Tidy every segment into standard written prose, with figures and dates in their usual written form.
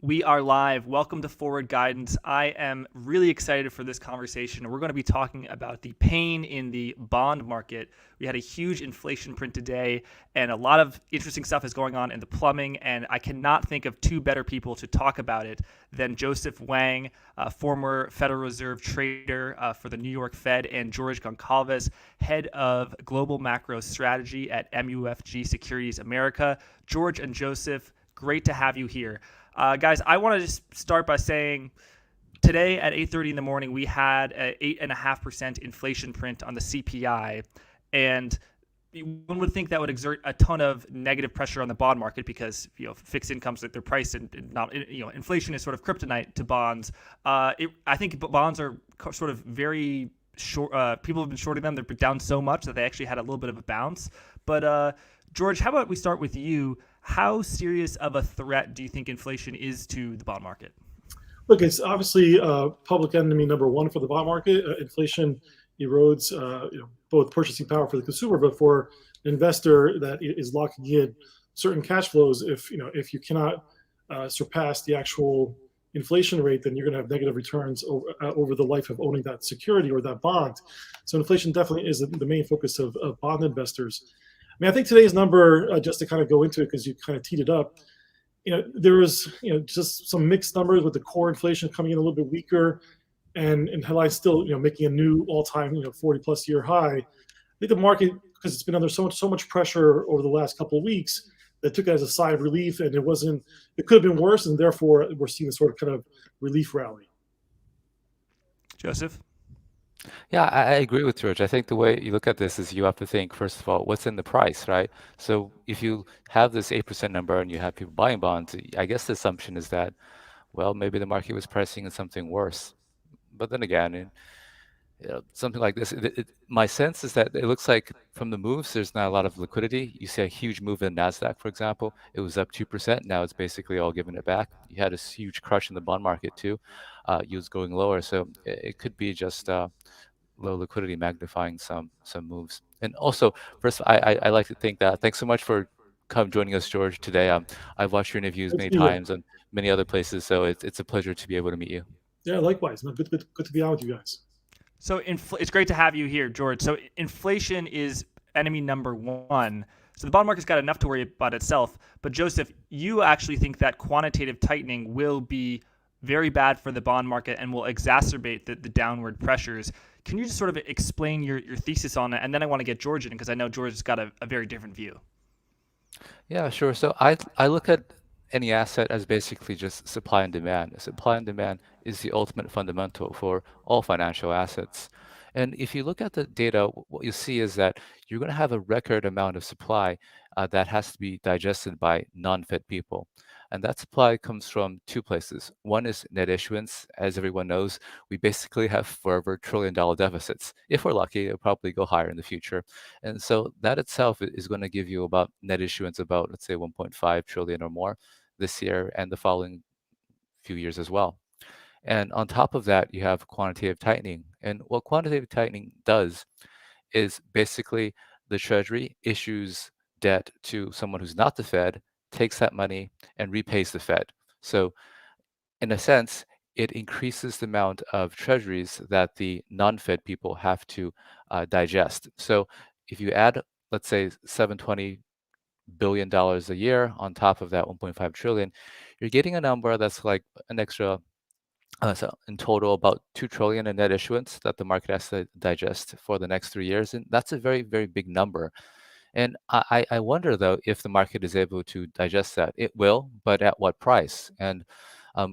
We are live. Welcome to Forward Guidance. I am really excited for this conversation. We're going to be talking about the pain in the bond market. We had a huge inflation print today, and a lot of interesting stuff is going on in the plumbing. And I cannot think of two better people to talk about it than Joseph Wang, former Federal Reserve trader for the New York Fed, and George Goncalves, head of global macro strategy at MUFG Securities America. George and Joseph, great to have you here. Guys, I want to just start by saying today at 8:30 in the morning we had an 8.5% inflation print on the CPI, and one would think that would exert a ton of negative pressure on the bond market because fixed incomes that they're priced and not inflation is sort of kryptonite to bonds. I think bonds are sort of very short. People have been shorting them. They're down so much that they actually had a little bit of a bounce. But George, how about we start with you? How serious of a threat do you think inflation is to the bond market? Look, it's obviously public enemy number one for the bond market. Inflation erodes, both purchasing power for the consumer, but for an investor that is locking in certain cash flows. If you cannot surpass the actual inflation rate, then you're going to have negative returns over the life of owning that security or that bond. So inflation definitely is the main focus of bond investors. I mean, I think today's number, just to kind of go into it because you kind of teed it up, there was just some mixed numbers with the core inflation coming in a little bit weaker, and headlines still making a new all-time 40+ year high. I think the market, because it's been under so much pressure over the last couple of weeks, that took it as a sigh of relief, and it could have been worse, and therefore we're seeing a sort of kind of relief rally. Joseph? Yeah, I agree with George. I think the way you look at this is you have to think, first of all, what's in the price, right? So if you have this 8% number and you have people buying bonds, I guess the assumption is that, well, maybe the market was pricing in something worse. But then again, something like this, my sense is that it looks like from the moves, there's not a lot of liquidity. You see a huge move in NASDAQ, for example. It was up 2%. Now it's basically all giving it back. You had a huge crush in the bond market too. Yields going lower. So it could be just low liquidity magnifying some moves. And also, first, I like to think that thanks so much for come joining us, George, today. I've watched your interviews Thanks many to you. times and many other places, so it's a pleasure to be able to meet you. Yeah, likewise. No, good to be out with you guys. So it's great to have you here, George. So inflation is enemy number one. So the bond market's got enough to worry about itself. But Joseph, you actually think that quantitative tightening will be very bad for the bond market and will exacerbate the downward pressures. Can you just sort of explain your thesis on it? And then I want to get George in because I know George has got a very different view. Yeah, sure. So I look at any asset as basically just supply and demand. Supply and demand is the ultimate fundamental for all financial assets. And if you look at the data, what you see is that you're going to have a record amount of supply that has to be digested by non-Fed people. And that supply comes from two places. One is net issuance. As everyone knows, we basically have forever trillion-dollar deficits. If we're lucky, it'll probably go higher in the future. And so that itself is going to give you about net issuance about, let's say, 1.5 trillion or more this year and the following few years as well. And on top of that, you have quantitative tightening. And what quantitative tightening does is basically the Treasury issues debt to someone who's not the Fed, takes that money and repays the Fed. So in a sense, it increases the amount of treasuries that the non-Fed people have to digest. So if you add, let's say, $720 billion a year on top of that 1.5 trillion, you're getting a number that's like an extra, so in total about 2 trillion in net issuance that the market has to digest for the next 3 years. And that's a very, very big number. And I wonder, though, if the market is able to digest that. It will, but at what price? And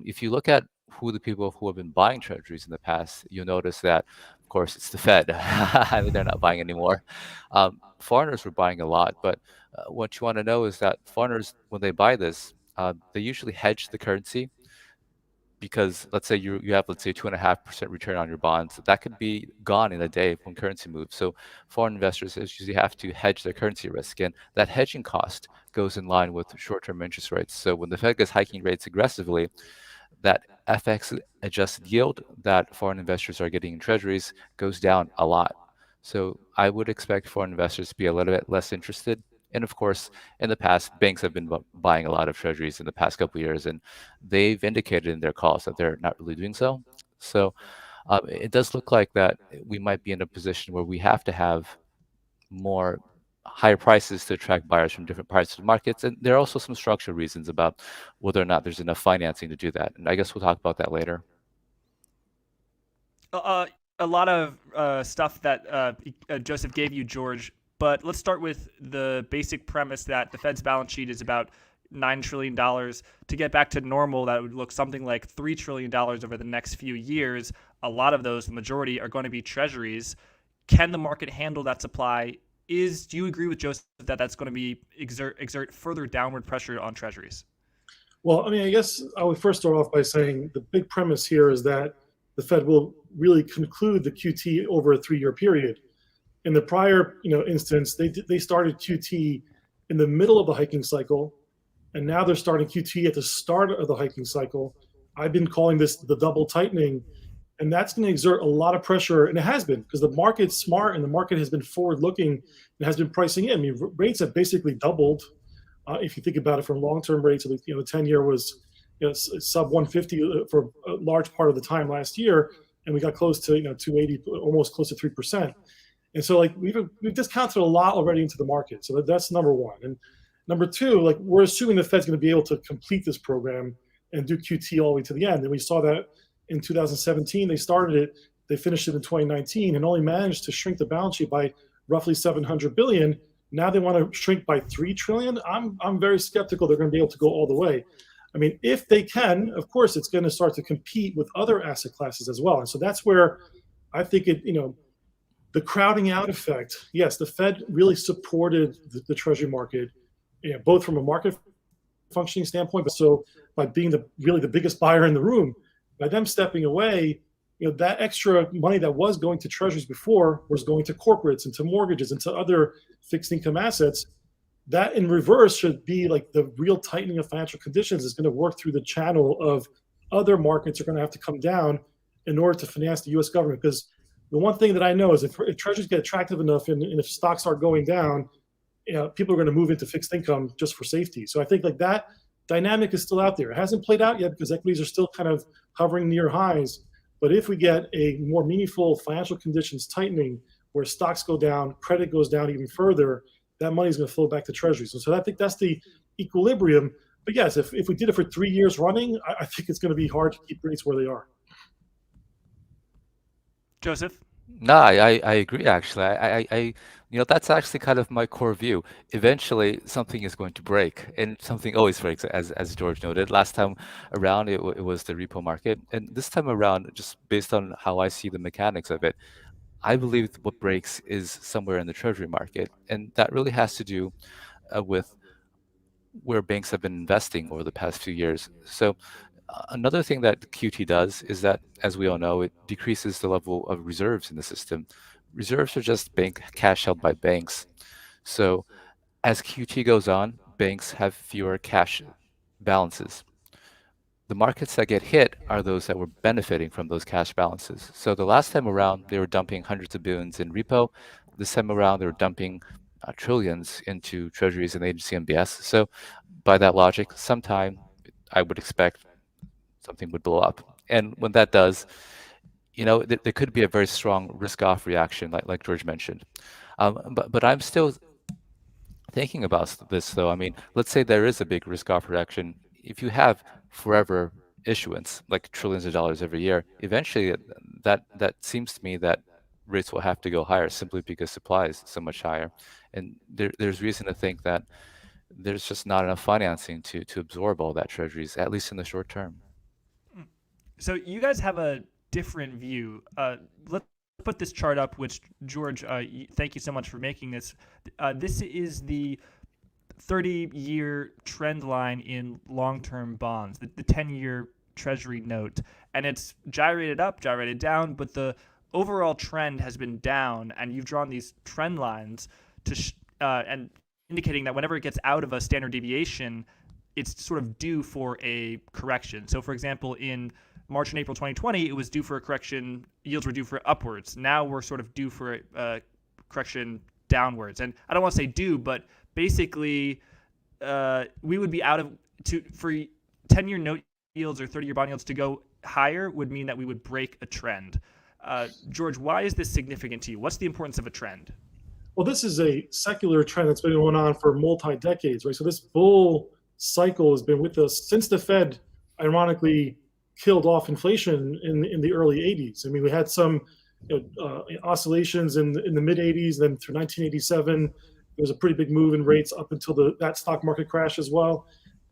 if you look at who the people who have been buying treasuries in the past, you'll notice that, of course, it's the Fed. I mean, they're not buying anymore. Foreigners were buying a lot, but what you want to know is that foreigners, when they buy this, they usually hedge the currency because let's say you have, let's say, 2.5% return on your bonds. That could be gone in a day when currency moves. So foreign investors usually have to hedge their currency risk, and that hedging cost goes in line with short-term interest rates. So when the Fed is hiking rates aggressively, that FX adjusted yield that foreign investors are getting in treasuries goes down a lot. So I would expect foreign investors to be a little bit less interested And of course, in the past, banks have been buying a lot of treasuries in the past couple of years, and they've indicated in their calls that they're not really doing so. So it does look like that we might be in a position where we have to have more higher prices to attract buyers from different parts of the markets. And there are also some structural reasons about whether or not there's enough financing to do that. And I guess we'll talk about that later. A lot of stuff that Joseph gave you, George. But let's start with the basic premise that the Fed's balance sheet is about $9 trillion. To get back to normal, that would look something like $3 trillion over the next few years. A lot of those, the majority, are going to be treasuries. Can the market handle that supply? Do you agree with Joseph that that's going to be exert further downward pressure on treasuries? Well, I mean, I guess I would first start off by saying the big premise here is that the Fed will really conclude the QT over a 3-year period. In the prior, instance, they started QT in the middle of the hiking cycle, and now they're starting QT at the start of the hiking cycle. I've been calling this the double tightening, and that's going to exert a lot of pressure, and it has been because the market's smart and the market has been forward-looking and has been pricing in. I mean, rates have basically doubled. If you think about it from long-term rates, the 10-year was sub 150 for a large part of the time last year, and we got close to 280, almost close to 3%. And so we've discounted a lot already into the market. So that's number one. And number two, we're assuming the Fed's going to be able to complete this program and do QT all the way to the end. And we saw that in 2017. They started it, they finished it in 2019, and only managed to shrink the balance sheet by roughly 700 billion. Now they want to shrink by 3 trillion. I'm very skeptical they're going to be able to go all the way. I mean, if they can, of course, it's going to start to compete with other asset classes as well. And so that's where I think the crowding out effect. Yes, the Fed really supported the Treasury market, both from a market functioning standpoint, but so by being really the biggest buyer in the room. By them stepping away, that extra money that was going to treasuries before was going to corporates and to mortgages and to other fixed income assets. That in reverse should be the real tightening of financial conditions is going to work through the channel of other markets are going to have to come down in order to finance the U.S. government. Because the one thing that I know is if treasuries get attractive enough and if stocks are going down, people are going to move into fixed income just for safety. So I think that dynamic is still out there. It hasn't played out yet because equities are still kind of hovering near highs. But if we get a more meaningful financial conditions tightening where stocks go down, credit goes down even further, that money is going to flow back to treasuries. And so I think that's the equilibrium. But yes, if we did it for 3 years running, I think it's going to be hard to keep rates where they are. Joseph? No, I agree, actually. I that's actually kind of my core view. Eventually, something is going to break, and something always breaks, as George noted. Last time around, it was the repo market, and this time around, just based on how I see the mechanics of it, I believe what breaks is somewhere in the treasury market, and that really has to do with where banks have been investing over the past few years. So another thing that QT does is that, as we all know, it decreases the level of reserves in the system. Reserves are just bank cash held by banks. So as QT goes on, banks have fewer cash balances. The markets that get hit are those that were benefiting from those cash balances. So the last time around, they were dumping hundreds of billions in repo. This time around, they were dumping trillions into treasuries and agency MBS. So by that logic, sometime I would expect something would blow up. And when that does, there could be a very strong risk-off reaction, like George mentioned. But I'm still thinking about this, though. I mean, let's say there is a big risk-off reaction. If you have forever issuance, like trillions of dollars every year, eventually that seems to me that rates will have to go higher simply because supply is so much higher. And there's reason to think that there's just not enough financing to absorb all that treasuries, at least in the short term. So you guys have a different view. Let's put this chart up, which George, thank you so much for making this. This is the 30-year trend line in long-term bonds, the 10-year treasury note. And it's gyrated up, gyrated down, but the overall trend has been down, and you've drawn these trend lines to and indicating that whenever it gets out of a standard deviation, it's sort of due for a correction. So, for example, in March and April 2020, it was due for a correction. Yields were due for upwards. Now we're sort of due for a correction downwards. And I don't want to say due, but basically we would be out of for 10-year note yields or 30-year bond yields to go higher would mean that we would break a trend. George, why is this significant to you? What's the importance of a trend? Well, this is a secular trend that's been going on for multi-decades, right? So this bull cycle has been with us since the Fed, ironically, killed off inflation in the early 80s. I mean, we had some oscillations in the mid 80s, then through 1987, there was a pretty big move in rates up until that stock market crash as well.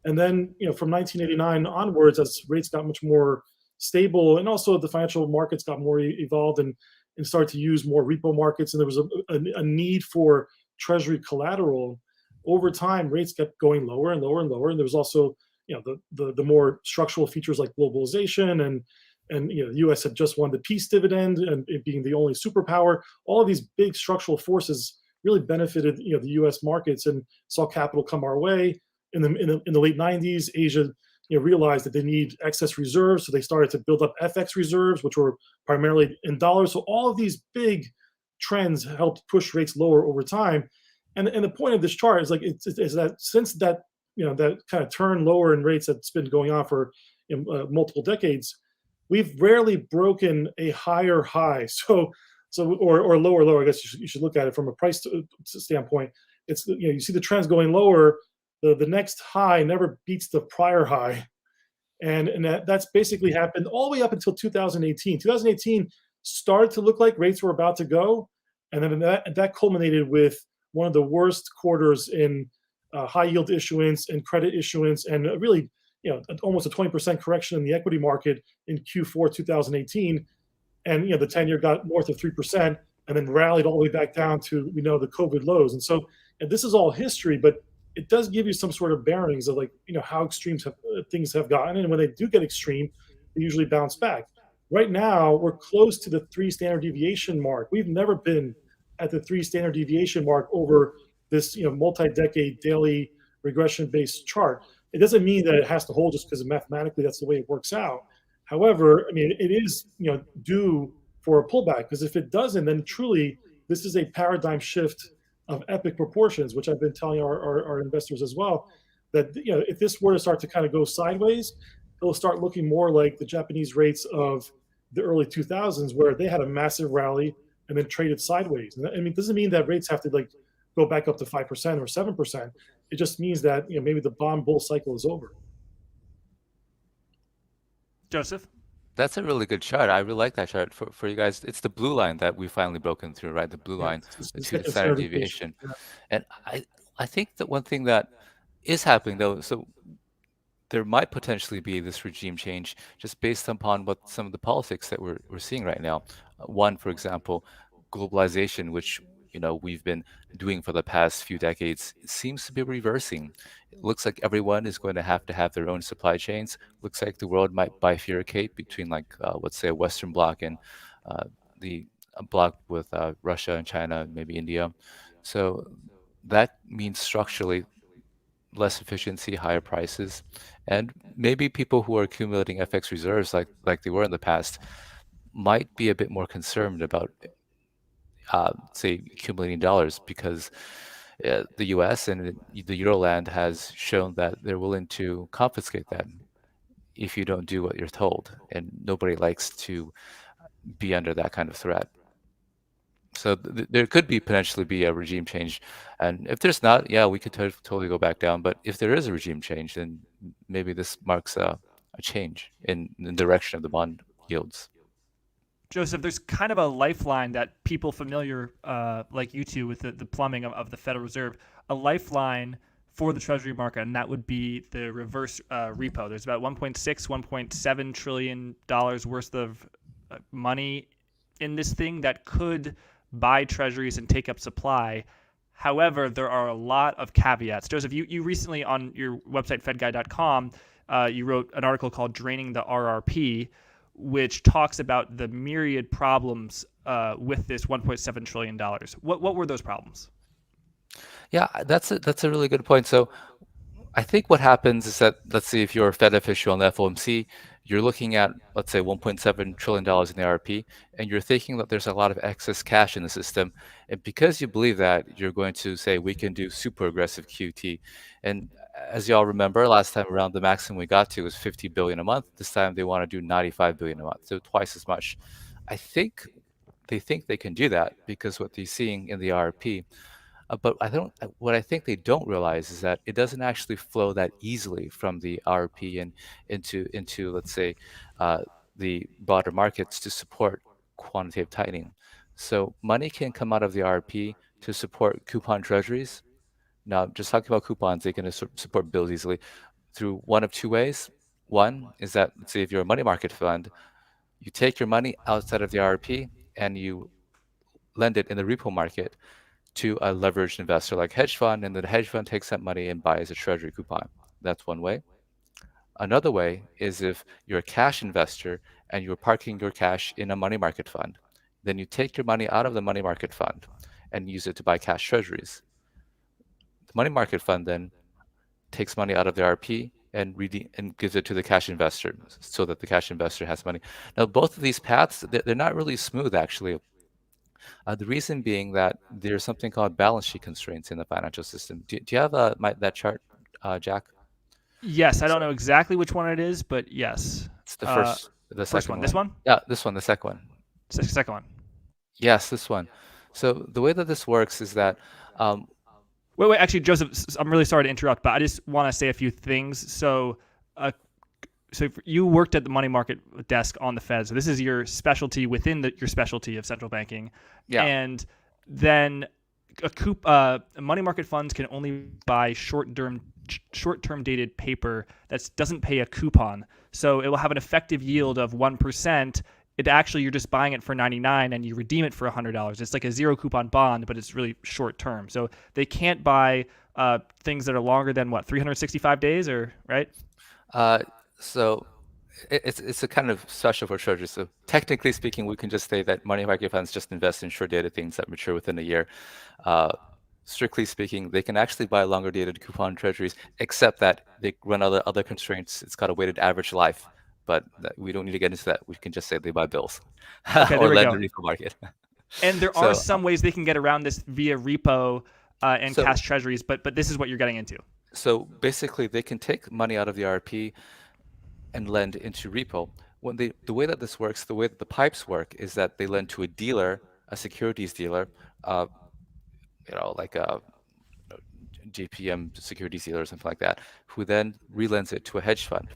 And then, from 1989 onwards, as rates got much more stable, and also the financial markets got more evolved and started to use more repo markets, and there was a need for treasury collateral. Over time, rates kept going lower and lower and lower, and there was also the more structural features like globalization and the U.S. had just won the peace dividend and it being the only superpower. All of these big structural forces really benefited the U.S. markets and saw capital come our way. In the late 90s, Asia realized that they need excess reserves, so they started to build up FX reserves, which were primarily in dollars. So all of these big trends helped push rates lower over time. And the point of this chart is is that since that that kind of turn lower in rates that's been going on for multiple decades, we've rarely broken a higher high. Or lower. I guess you should look at it from a price standpoint. It's you see the trends going lower. The next high never beats the prior high. And that's basically happened all the way up until 2018. 2018 started to look like rates were about to go. And then that culminated with one of the worst quarters in high yield issuance and credit issuance, and really, almost a 20% correction in the equity market in Q4 2018. And the 10-year got north of 3%, and then rallied all the way back down to the COVID lows. And so, this is all history, but it does give you some sort of bearings of how extreme things have gotten, and when they do get extreme, they usually bounce back. Right now, we're close to the 3 standard deviation mark. We've never been at the 3 standard deviation mark over this multi-decade daily regression-based chart. It doesn't mean that it has to hold just because mathematically that's the way it works out. However, I mean, it is due for a pullback, because if it doesn't, then truly this is a paradigm shift of epic proportions, which I've been telling our investors as well, that if this were to start to kind of go sideways, it'll start looking more like the Japanese rates of the early 2000s, where they had a massive rally and then traded sideways. And I mean, it doesn't mean that rates have to go back up to 5% or 7%. It just means that maybe the bond bull cycle is over. Joseph? That's a really good chart. I really like that chart for you guys. It's the blue line that we've finally broken through, right? The blue line, the 2 standard deviation. Yeah. And I think that one thing that is happening, though, so there might potentially be this regime change just based upon what some of the politics that we're seeing right now. One, for example, globalization, which we've been doing for the past few decades, seems to be reversing. It looks like everyone is going to have their own supply chains. Looks like the world might bifurcate between let's say a Western bloc and the bloc with Russia and China and maybe India. So that means structurally less efficiency, higher prices, and maybe people who are accumulating FX reserves like they were in the past might be a bit more concerned about say accumulating dollars, because the U.S. and the Euroland has shown that they're willing to confiscate that if you don't do what you're told, and nobody likes to be under that kind of threat. So there could potentially be a regime change, and if there's not, yeah, we could totally go back down. But if there is a regime change, then maybe this marks a change in the direction of the bond yields. Joseph, there's kind of a lifeline that people familiar like you two with the plumbing of the Federal Reserve, a lifeline for the Treasury market, and that would be the reverse repo. There's about $1.7 trillion worth of money in this thing that could buy treasuries and take up supply. However, there are a lot of caveats. Joseph, you recently on your website, fedguy.com, you wrote an article called Draining the RRP, which talks about the myriad problems with this $1.7 trillion. What were those problems? Yeah, that's a really good point. So I think what happens is that, let's say if you're a Fed official on the FOMC, You're looking at, let's say, $1.7 trillion in the RP, and you're thinking that there's a lot of excess cash in the system. And because you believe that, you're going to say, we can do super aggressive QT. And as y'all remember, last time around, the maximum we got to was 50 billion a month. This time they want to do 95 billion a month, so twice as much. I think they can do that because what they're seeing in the RP. But I don't. What I think they don't realize is that it doesn't actually flow that easily from the RP and into let's say the broader markets to support quantitative tightening. So money can come out of the RP to support coupon treasuries. Now, just talking about coupons, they can support bills easily through one of two ways. One is that, let's say, if you're a money market fund, you take your money outside of the RP and you lend it in the repo market to a leveraged investor like hedge fund, and then the hedge fund takes that money and buys a treasury coupon. That's one way. Another way is if you're a cash investor and you're parking your cash in a money market fund. Then you take your money out of the money market fund and use it to buy cash treasuries. The money market fund then takes money out of the RP and gives it to the cash investor so that the cash investor has money. Now, both of these paths, they're not really smooth, actually. The reason being that there's something called balance sheet constraints in the financial system. Do you have that chart, Jack? Yes, I So don't know exactly which one it is, but yes. it's the First second one. This one. one? Yeah, this one, the second one. Second one. Yes, this one. So the way that this works is that, um, Wait. Actually, Joseph, I'm really sorry to interrupt, but I just want to say a few things. So if you worked at the money market desk on the Fed. So this is your specialty within your specialty of central banking. yeah, And then a money market funds can only buy short-term dated paper that doesn't pay a coupon. So it will have an effective yield of 1%. It actually, you're just buying it for 99 and you redeem it for $100. It's like a zero coupon bond, but it's really short term. So they can't buy things that are longer than 365 days, or right? so it's a kind of special for treasury. So technically speaking, we can just say that money market funds just invest in short-dated things that mature within a year. Strictly speaking, they can actually buy longer dated coupon treasuries, except that they run other constraints. It's got a weighted average life, but we don't need to get into that. We can just say they buy bills Okay, or there we lend in go. the repo market. And there are So, some ways they can get around this via repo and so, cash treasuries, but this is what you're getting into. so basically, they can take money out of the RP and lend into repo. The way that this works, the way that the pipes work, is that they lend to a dealer, a securities dealer, uh, like a JPM securities dealer or something like that, who then relends it to a hedge fund.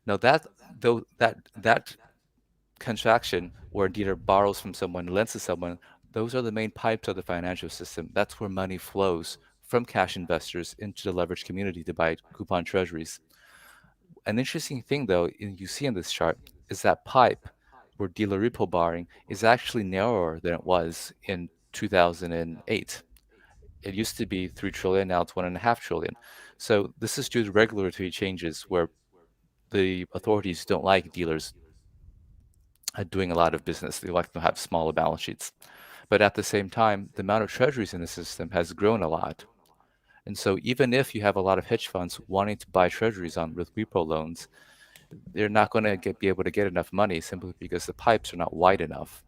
Now that transaction where a dealer borrows from someone, lends to someone, those are the main pipes of the financial system. That's where money flows from cash investors into the leveraged community to buy coupon treasuries. An interesting thing, though, you see in this chart, is that pipe where dealer repo borrowing is actually narrower than it was in 2008. It used to be 3 trillion, now it's 1.5 trillion. So this is due to regulatory changes where the authorities don't like dealers doing a lot of business. They like to have smaller balance sheets. But at the same time, the amount of treasuries in the system has grown a lot. And so even if you have a lot of hedge funds wanting to buy treasuries with repo loans, they're not going to be able to get enough money simply because the pipes are not wide enough.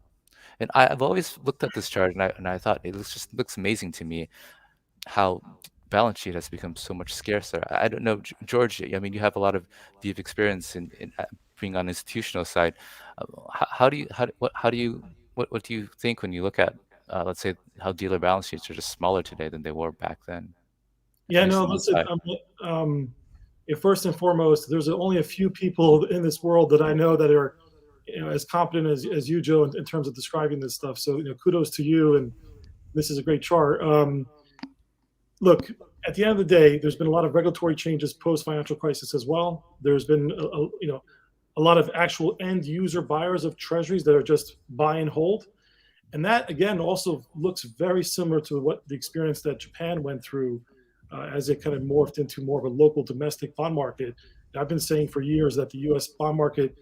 And I've always looked at this chart and I thought it looks amazing to me how balance sheet has become so much scarcer. I don't know, George. I mean, you have a lot of deep experience in being on the institutional side. How do you what do you think when you look at let's say how dealer balance sheets are just smaller today than they were back then, at Yeah, least no, on this listen. side? First and foremost, there's only a few people in this world that I know that are, as competent as you, Joe, in terms of describing this stuff. So, kudos to you, and this is a great chart. Look, at the end of the day, there's been a lot of regulatory changes post financial crisis as well. There's been a lot of actual end user buyers of treasuries that are just buy and hold, and that again also looks very similar to what the experience that Japan went through as it kind of morphed into more of a local domestic bond market. I've been saying for years that the U.S. bond market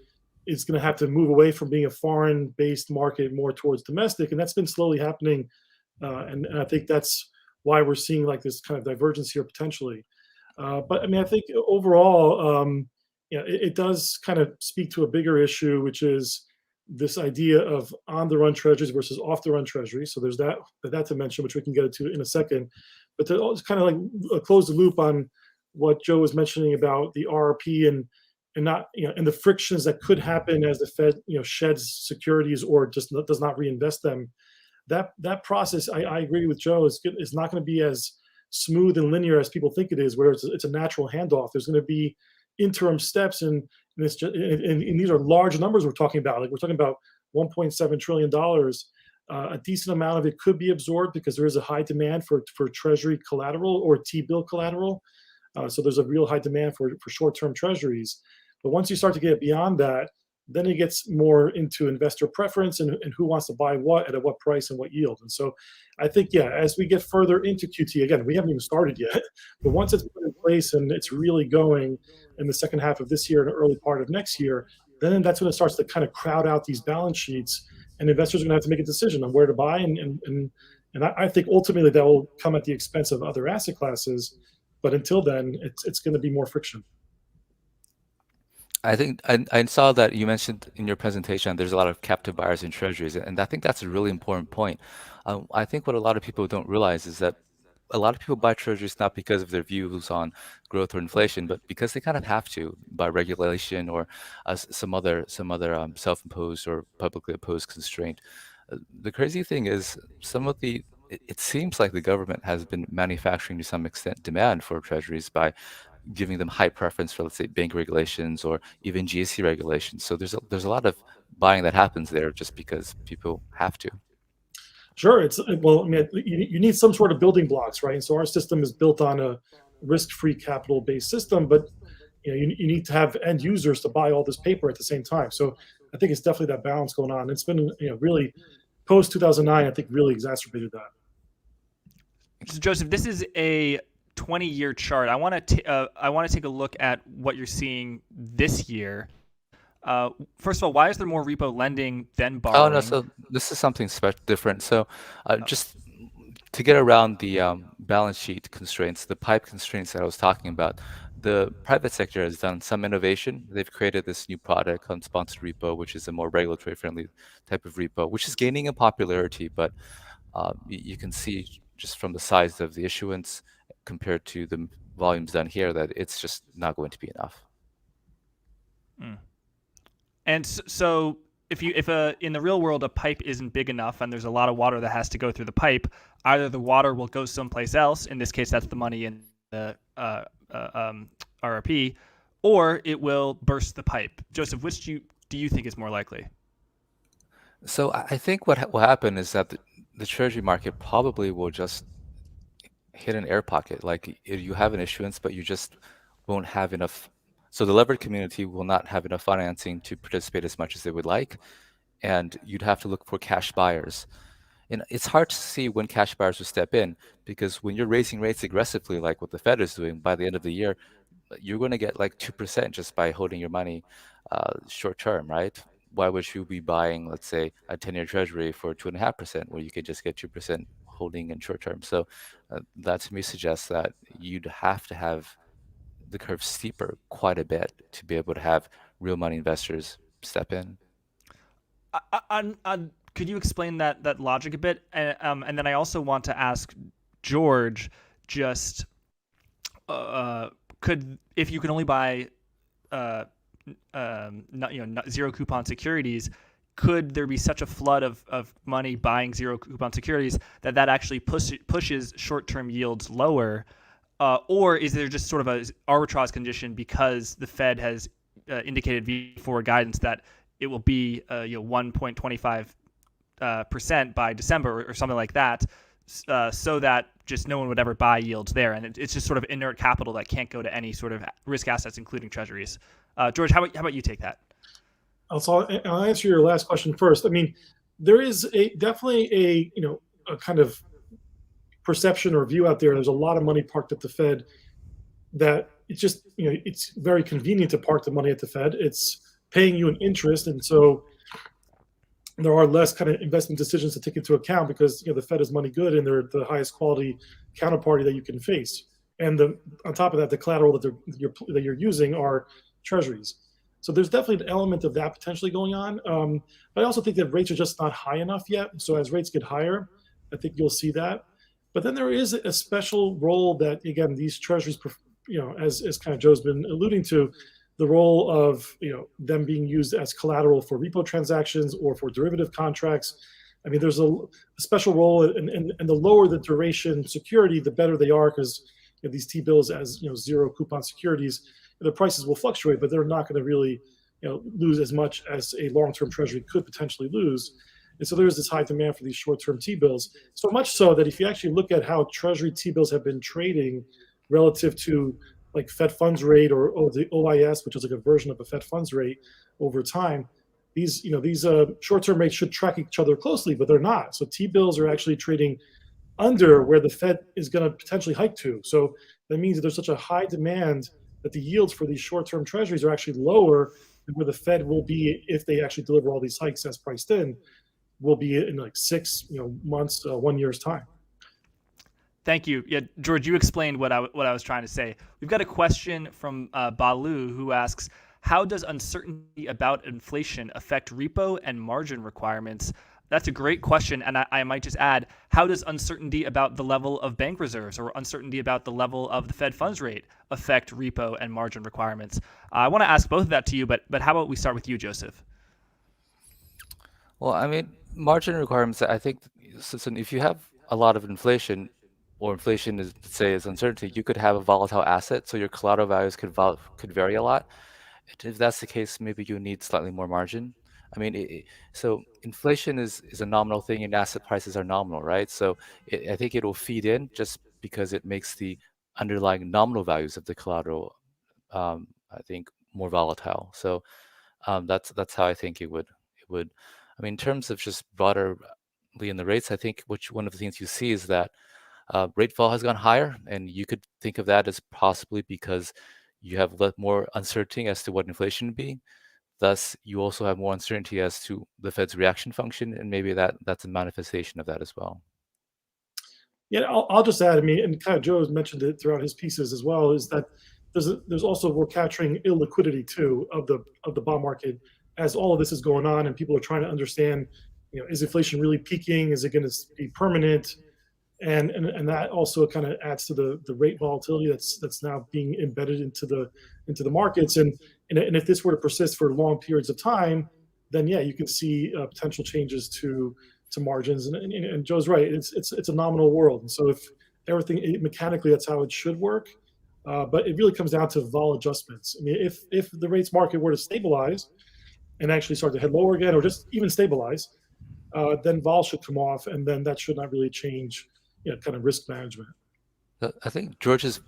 is going to have to move away from being a foreign-based market more towards domestic, and that's been slowly happening. And I think that's why we're seeing like this kind of divergence here potentially. But I mean, I think overall, it does kind of speak to a bigger issue, which is this idea of on-the-run treasuries versus off-the-run treasuries. So there's that dimension, which we can get into in a second. But to always kind of like close the loop on what Joe was mentioning about the RRP and not and the frictions that could happen as the Fed sheds securities or just does not reinvest them. That process, I agree with Joe, is not going to be as smooth and linear as people think it is, where it's a natural handoff. There's going to be interim steps, and these are large numbers we're talking about. Like we're talking about 1.7 trillion dollars. A decent amount of it could be absorbed because there is a high demand for Treasury collateral or T-bill collateral. So there's a real high demand for short-term treasuries. But once you start to get beyond that, then it gets more into investor preference and who wants to buy what at what price and what yield. And so I think, as we get further into QT, again, we haven't even started yet, but once it's put in place and it's really going in the second half of this year and the early part of next year, then that's when it starts to kind of crowd out these balance sheets, and investors are going to have to make a decision on where to buy. And I think ultimately that will come at the expense of other asset classes. But until then, it's going to be more friction. I think I saw that you mentioned in your presentation there's a lot of captive buyers in treasuries, and I think that's a really important point. I think what a lot of people don't realize is that a lot of people buy treasuries not because of their views on growth or inflation, but because they kind of have to by regulation or some other self-imposed or publicly opposed constraint. The crazy thing is it seems like the government has been manufacturing to some extent demand for treasuries by giving them high preference for, let's say, bank regulations or even GSE regulations. So there's a lot of buying that happens there just because people have to. Sure. Well, I mean, you need some sort of building blocks, right? And so our system is built on a risk-free capital-based system, but you need to have end users to buy all this paper at the same time. So I think it's definitely that balance going on. It's been really post 2009, I think, really exacerbated that. So Joseph, this is a 20-year chart. I want to take a look at what you're seeing this year. First of all, why is there more repo lending than borrowing? Oh no, so this is something different. So just to get around the balance sheet constraints, the pipe constraints that I was talking about, the private sector has done some innovation. They've created this new product called sponsored repo, which is a more regulatory friendly type of repo, which is gaining in popularity, but you can see just from the size of the issuance compared to the volumes done here that it's just not going to be enough. And so if in the real world a pipe isn't big enough and there's a lot of water that has to go through the pipe, either the water will go someplace else, in this case that's the money in the RRP, or it will burst the pipe. Joseph, which do you think is more likely? So I think what will happen is that the treasury market probably will just hit an air pocket. Like you have an issuance, but you just won't have enough. So the levered community will not have enough financing to participate as much as they would like, and you'd have to look for cash buyers. And it's hard to see when cash buyers will step in, because when you're raising rates aggressively, like what the Fed is doing, by the end of the year, you're going to get like 2% just by holding your money short term, right? Why would you be buying, let's say, a 10-year treasury for 2.5% where you could just get 2% holding in short term? So that to me suggests that you'd have to have the curve steeper quite a bit to be able to have real money investors step in. Could you explain that logic a bit? And then I also want to ask George, just if you can only buy zero coupon securities, could there be such a flood of money buying zero coupon securities that actually pushes short-term yields lower? Or is there just sort of a arbitrage condition because the Fed has indicated before guidance that it will be 1.25% by December or something like that, so that just no one would ever buy yields there, and it's just sort of inert capital that can't go to any sort of risk assets, including treasuries. George, how about you take that? I'll answer your last question first. I mean, there is definitely a kind of perception or view out there. There's a lot of money parked at the Fed that it's just it's very convenient to park the money at the Fed. It's paying you an interest, and so there are less kind of investment decisions to take into account because the Fed is money good and they're the highest quality counterparty that you can face. And on top of that, the collateral that you're using are treasuries. So there's definitely an element of that potentially going on. But I also think that rates are just not high enough yet. So as rates get higher, I think you'll see that. But then there is a special role that, again, these treasuries, as kind of Joe's been alluding to, the role of them being used as collateral for repo transactions or for derivative contracts. I mean, there's a special role, and the lower the duration security, the better they are, because these T-bills as zero coupon securities, the prices will fluctuate, but they're not going to really lose as much as a long-term treasury could potentially lose. And so there's this high demand for these short-term T-bills, so much so that if you actually look at how treasury T-bills have been trading relative to like Fed funds rate or the OIS, which is like a version of a Fed funds rate over time, these short-term rates should track each other closely, but they're not. So T-bills are actually trading under where the Fed is going to potentially hike to. So that means that there's such a high demand that the yields for these short-term treasuries are actually lower than where the Fed will be if they actually deliver all these hikes as priced in, will be in like 6 months, 1 year's time. Thank you. Yeah, George, you explained what I was trying to say. We've got a question from Balu, who asks, how does uncertainty about inflation affect repo and margin requirements? That's a great question. And I might just add, how does uncertainty about the level of bank reserves or uncertainty about the level of the Fed funds rate affect repo and margin requirements? I want to ask both of that to you, but how about we start with you, Joseph? Well, I mean, margin requirements, I think, so if you have a lot of inflation, or inflation is, say, is uncertainty, you could have a volatile asset, so your collateral values could vary a lot. If that's the case, maybe you need slightly more margin. I mean, so inflation is a nominal thing, and asset prices are nominal, right? So I think it will feed in just because it makes the underlying nominal values of the collateral, I think, more volatile. So that's how I think it would. I mean, in terms of just broaderly in the rates, I think one of the things you see is that rate fall has gone higher, and you could think of that as possibly because you have more uncertainty as to what inflation would be. Thus, you also have more uncertainty as to the Fed's reaction function, and maybe that's a manifestation of that as well. Yeah, I'll just add, I mean, and kind of Joe has mentioned it throughout his pieces as well, is that there's also, we're capturing illiquidity too of the bond market as all of this is going on, and people are trying to understand, is inflation really peaking? Is it going to be permanent? And that also kind of adds to the rate volatility that's now being embedded into the markets. And if this were to persist for long periods of time, then yeah, you can see potential changes to margins. And Joe's right, it's a nominal world. And so if everything mechanically, that's how it should work. But it really comes down to vol adjustments. I mean, if the rates market were to stabilize and actually start to head lower again, or just even stabilize, then vol should come off, and then that should not really change kind of risk management. I think George's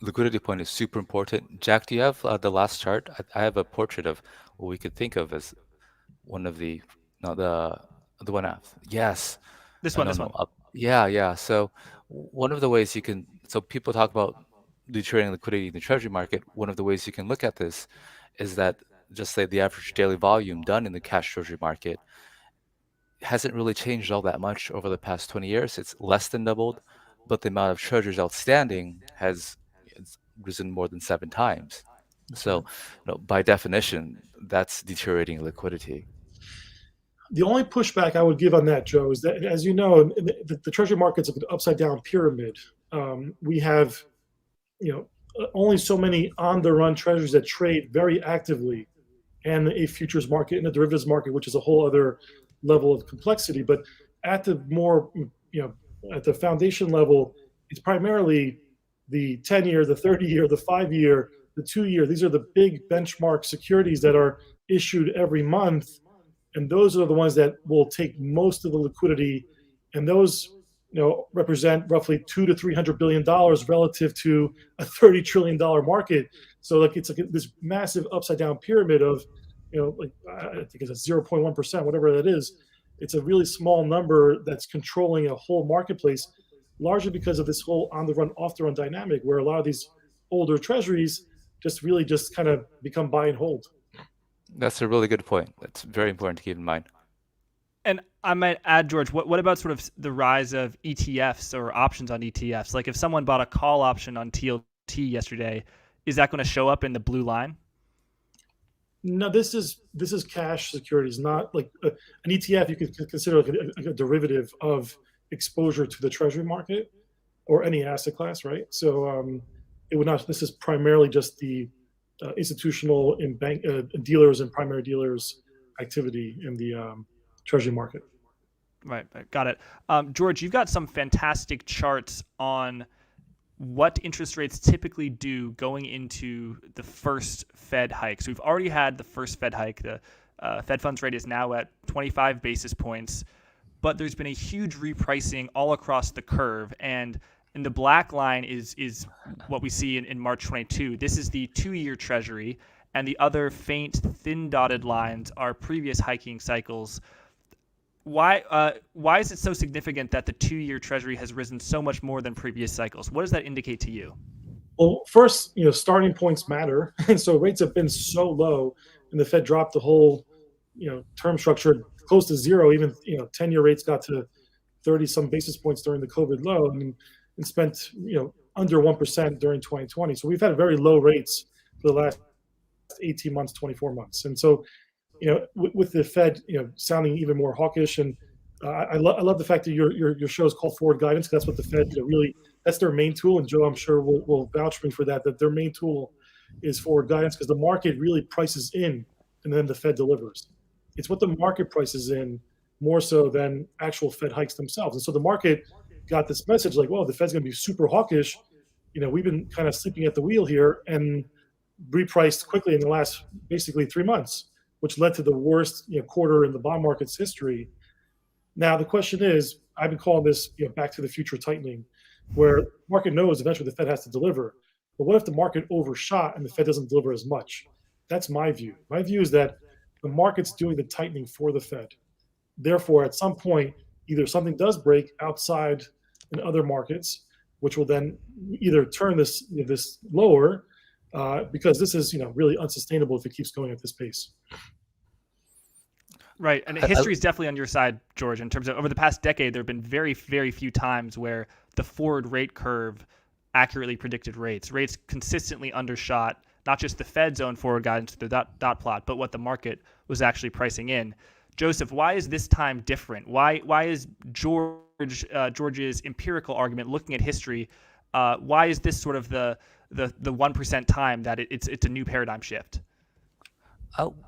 liquidity point is super important. Jack, do you have the last chart? I have a portrait of what we could think of as one of the, no, the one after. Yes. This No, one. yeah. So one of the ways so people talk about deteriorating liquidity in the treasury market. One of the ways you can look at this is that, just say, the average daily volume done in the cash treasury market hasn't really changed all that much over the past 20 years. It's less than doubled, but the amount of treasuries outstanding has risen more than 7 times. So, by definition, that's deteriorating liquidity. The only pushback I would give on that, Joe, is that, as you know, the treasury market's an upside down pyramid. We have, only so many on the run treasuries that trade very actively, and a futures market and a derivatives market, which is a whole other level of complexity. But at the more, at the foundation level, it's primarily the 10-year, the 30-year, the 5-year, the 2-year. These are the big benchmark securities that are issued every month. And those are the ones that will take most of the liquidity. And those, represent roughly $200 to $300 billion relative to a $30 trillion market. So it's like this massive upside down pyramid of, I think it's a 0.1%, whatever that is. It's a really small number that's controlling a whole marketplace, largely because of this whole on the run, off the run dynamic, where a lot of these older treasuries just kind of become buy and hold. That's a really good point. That's very important to keep in mind. And I might add, George, what about sort of the rise of ETFs or options on ETFs? Like if someone bought a call option on TLT yesterday, is that going to show up in the blue line? No, this is cash securities, not like an ETF. You could consider like a derivative of exposure to the treasury market or any asset class, right? So it would not. This is primarily just the institutional and bank dealers and primary dealers activity in the treasury market. Right, got it. George, you've got some fantastic charts on what interest rates typically do going into the first Fed hike. So we've already had the first Fed hike. The Fed funds rate is now at 25 basis points, but there's been a huge repricing all across the curve. And in the black line is what we see in March 22. This is the 2-year Treasury, and the other faint, thin dotted lines are previous hiking cycles. Why is it so significant that the 2-year Treasury has risen so much more than previous cycles? What does that indicate to you? Well, first, starting points matter, and so rates have been so low, and the Fed dropped the whole, term structure close to zero. Even 10-year rates got to 30 some basis points during the COVID low, and spent under 1% during 2020. So we've had very low rates for the last 18 months, 24 months, and so with the Fed, sounding even more hawkish, and I love the fact that your show is called Forward Guidance. That's what the Fed really, that's their main tool, and Joe, I'm sure will vouch for me for that. That their main tool is forward guidance because the market really prices in, and then the Fed delivers. It's what the market prices in more so than actual Fed hikes themselves. And so the market got this message like, well, the Fed's going to be super hawkish. We've been kind of sleeping at the wheel here, and repriced quickly in the last basically 3 months, which led to the worst quarter in the bond market's history. Now the question is, I've been calling this back to the future tightening, where the market knows eventually the Fed has to deliver. But what if the market overshot and the Fed doesn't deliver as much? That's my view. My view is that the market's doing the tightening for the Fed. Therefore, at some point, either something does break outside in other markets, which will then either turn this lower, because this is really unsustainable if it keeps going at this pace. Right, and history is definitely on your side, George, in terms of over the past decade, there have been very, very few times where the forward rate curve accurately predicted rates. Rates consistently undershot not just the Fed's own forward guidance, the dot plot, but what the market was actually pricing in. Joseph, why is this time different? Why is George's empirical argument, looking at history, why is this sort of the 1% time that it's a new paradigm shift?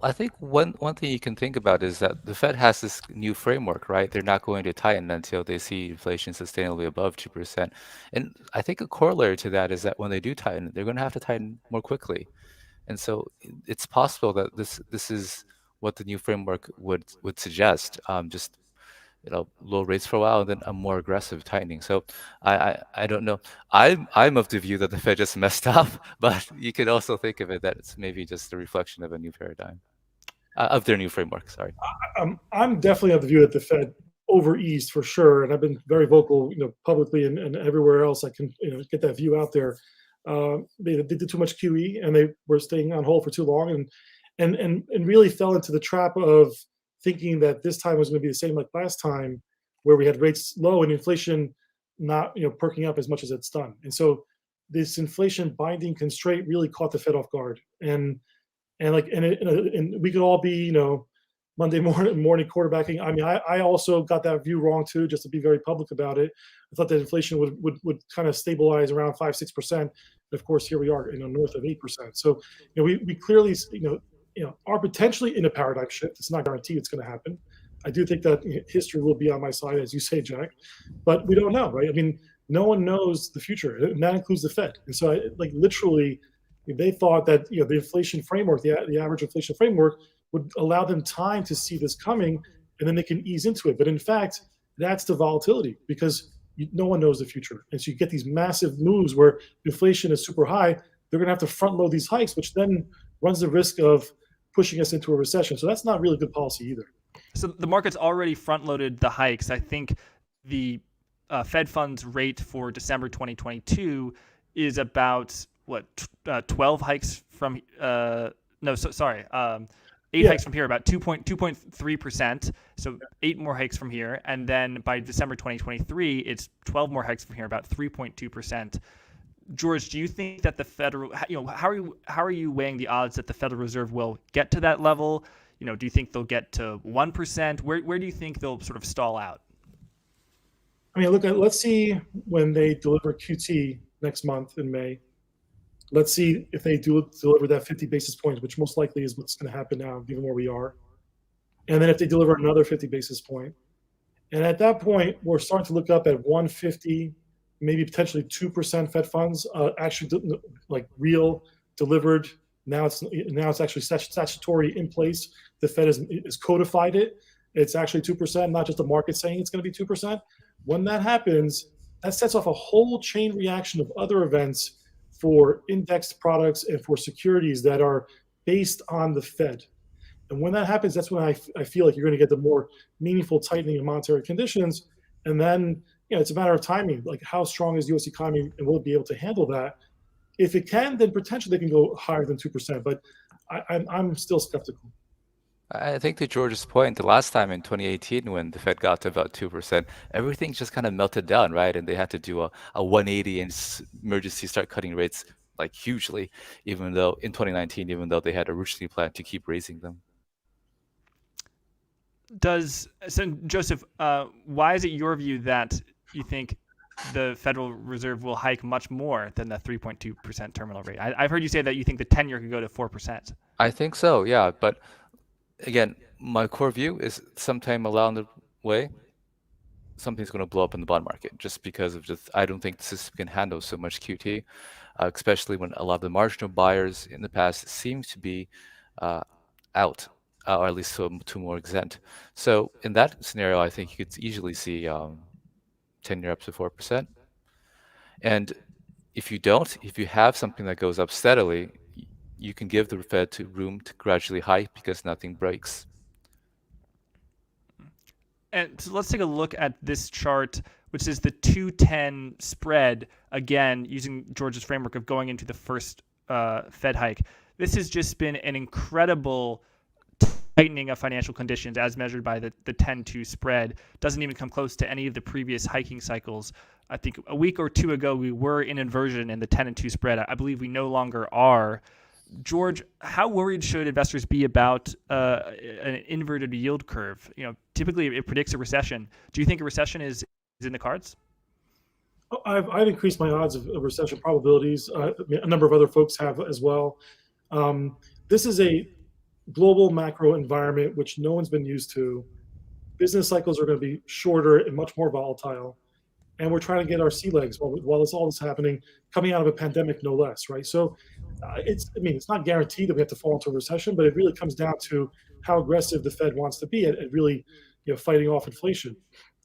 I think one thing you can think about is that the Fed has this new framework, right? They're not going to tighten until they see inflation sustainably above 2%. And I think a corollary to that is that when they do tighten, they're going to have to tighten more quickly. And so it's possible that this is what the new framework would suggest. Just low rates for a while and then a more aggressive tightening. So I don't know. I'm of the view that the Fed just messed up, but you could also think of it that it's maybe just a reflection of a new paradigm, of their new framework. Sorry. I'm definitely of the view that the Fed over eased for sure, and I've been very vocal, publicly and everywhere else I can, get that view out there. They did too much QE, and they were staying on hold for too long, and really fell into the trap of thinking that this time was going to be the same like last time, where we had rates low and inflation not perking up as much as it's done. And so this inflation binding constraint really caught the Fed off guard. And we could all be Monday morning quarterbacking. I mean, I also got that view wrong too, just to be very public about it. I thought that inflation would kind of stabilize around 5-6%. Of course, here we are, north of 8%. So we clearly are potentially in a paradigm shift. It's not guaranteed it's going to happen. I do think that history will be on my side, as you say, Jack, but we don't know, right? I mean, no one knows the future, and that includes the Fed. And so, literally, they thought that the inflation framework, the average inflation framework, would allow them time to see this coming, and then they can ease into it. But in fact, that's the volatility, because no one knows the future, and so you get these massive moves where inflation is super high. They're going to have to front load these hikes, which then runs the risk of pushing us into a recession. So that's not really good policy either. So the market's already front-loaded the hikes. I think the Fed funds rate for December 2022 is about 12 hikes from eight hikes from here, about 2.3%. So 8 more hikes from here, and then by December 2023, it's 12 more hikes from here, about 3.2%. George, do you think that the Federal, how are you weighing the odds that the Federal Reserve will get to that level? Do you think they'll get to 1%? Where do you think they'll sort of stall out? I mean, let's see when they deliver QT next month in May. Let's see if they do deliver that 50 basis points, which most likely is what's going to happen now, given where we are. And then if they deliver another 50 basis point, and at that point, we're starting to look up at 150, maybe potentially 2% Fed funds, actually like real delivered. Now it's actually statutory in place. The Fed is codified it. It's actually 2%, not just the market saying it's going to be 2%. When that happens, that sets off a whole chain reaction of other events for indexed products and for securities that are based on the Fed. And when that happens, that's when I feel like you're going to get the more meaningful tightening of monetary conditions. And then, it's a matter of timing. Like, how strong is the U.S. economy, and will it be able to handle that? If it can, then potentially they can go higher than 2%. But I'm still skeptical. I think to George's point, the last time in 2018 when the Fed got to about 2%, everything just kind of melted down, right? And they had to do a 180 and emergency start cutting rates like hugely, even though in 2019, even though they had originally planned to keep raising them. Joseph, why is it your view that you think the Federal Reserve will hike much more than the 3.2% terminal rate? I've heard you say that you think the 10-year could go to 4%. I think so, yeah. But again, my core view is sometime along the way, something's going to blow up in the bond market just because of I don't think the system can handle so much QT, especially when a lot of the marginal buyers in the past seem to be out, or at least to more extent. So in that scenario, I think you could easily see 10-year up to 4%. And if you have something that goes up steadily, you can give the Fed room to gradually hike because nothing breaks. And so let's take a look at this chart, which is the 210 spread, again, using George's framework of going into the first Fed hike. This has just been an incredible tightening of financial conditions as measured by the 10-2 spread. Doesn't even come close to any of the previous hiking cycles. I think a week or two ago, we were in inversion in the 10-2 spread. I believe we no longer are. George, how worried should investors be about an inverted yield curve? Typically it predicts a recession. Do you think a recession is in the cards? I've increased my odds of recession probabilities. A number of other folks have as well. This is a global macro environment which no one's been used to. Business cycles are going to be shorter and much more volatile. And we're trying to get our sea legs while it's all this happening, coming out of a pandemic, no less, right? So it's not guaranteed that we have to fall into a recession, but it really comes down to how aggressive the Fed wants to be at really, fighting off inflation.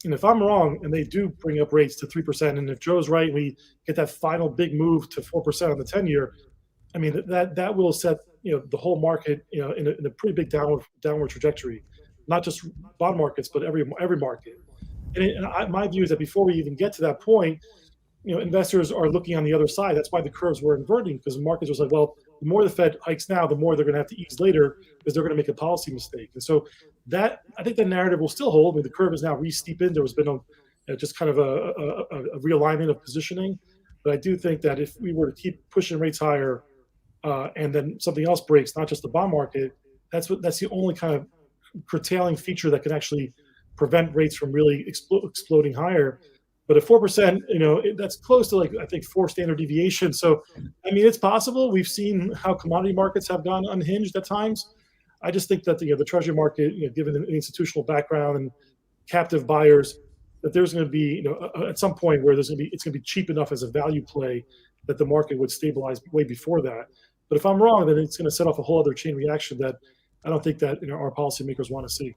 And if I'm wrong and they do bring up rates to 3%, and if Joe's right, we get that final big move to 4% on the 10-year, that will set the whole market in a pretty big downward trajectory, not just bond markets, but every market. And my view is that before we even get to that point, investors are looking on the other side. That's why the curves were inverting, because the markets was like, well, the more the Fed hikes now, the more they're going to have to ease later because they're going to make a policy mistake. And so I think the narrative will still hold. The curve is now re-steepened. There has been just kind of a realignment of positioning. But I do think that if we were to keep pushing rates higher and then something else breaks, not just the bond market, that's the only kind of curtailing feature that can actually prevent rates from really exploding higher. But at 4%, that's close to I think 4 standard deviations. So, it's possible. We've seen how commodity markets have gone unhinged at times. I just think that the Treasury market, given the institutional background and captive buyers, that there's going to be, at some point where it's going to be cheap enough as a value play that the market would stabilize way before that. But if I'm wrong, then it's going to set off a whole other chain reaction that I don't think that our policymakers want to see.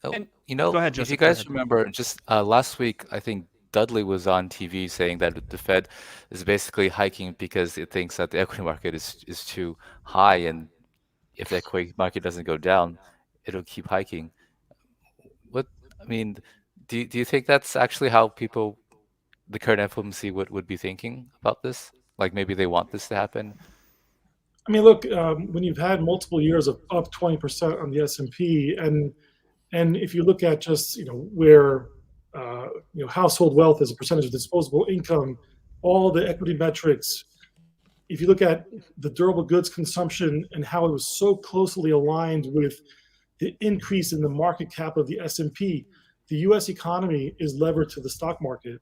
Oh, And go ahead, if Joseph. you Go guys ahead. remember, just last week, I think Dudley was on TV saying that the Fed is basically hiking because it thinks that the equity market is too high, and if the equity market doesn't go down, it'll keep hiking. Do you think that's actually how the current FOMC would be thinking about this? Like maybe they want this to happen? Look, when you've had multiple years of up 20% on the S&P, and if you look at just where household wealth as a percentage of disposable income all the equity metrics, if you look at the durable goods consumption and how it was so closely aligned with the increase in the market cap of the S&P, the US economy is levered to the stock market,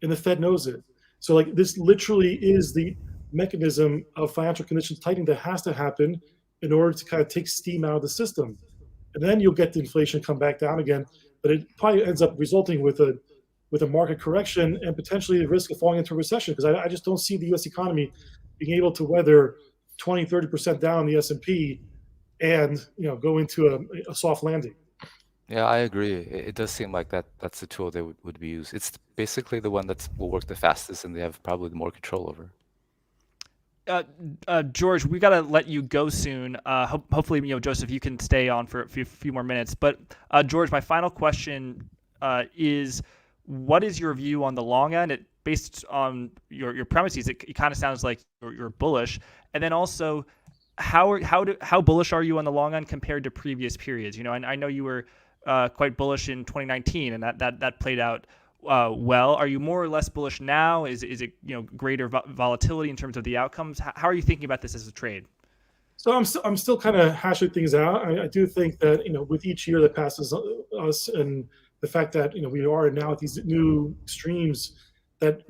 and the Fed knows it. So like this literally is the mechanism of financial conditions tightening that has to happen in order to kind of take steam out of the system. And then you'll get the inflation come back down again, but it probably ends up resulting with a market correction and potentially the risk of falling into a recession, because I just don't see the US economy being able to weather 20-30% down the S&P and go into a soft landing. Yeah, I agree. It does seem like that's the tool that would be used. It's basically the one that will work the fastest and they have probably more control over. George, we got to let you go soon. Hopefully, Joseph, you can stay on for a few more minutes. But George, my final question is, what is your view on the long end? Based on your premises, it kind of sounds like you're bullish. And then also, how bullish are you on the long end compared to previous periods? I know you were quite bullish in 2019, and that played out well. Are you more or less bullish now? Is it greater volatility in terms of the outcomes? How are you thinking about this as a trade? So I'm still kind of hashing things out. I do think that with each year that passes us, and the fact that we are now at these new extremes, that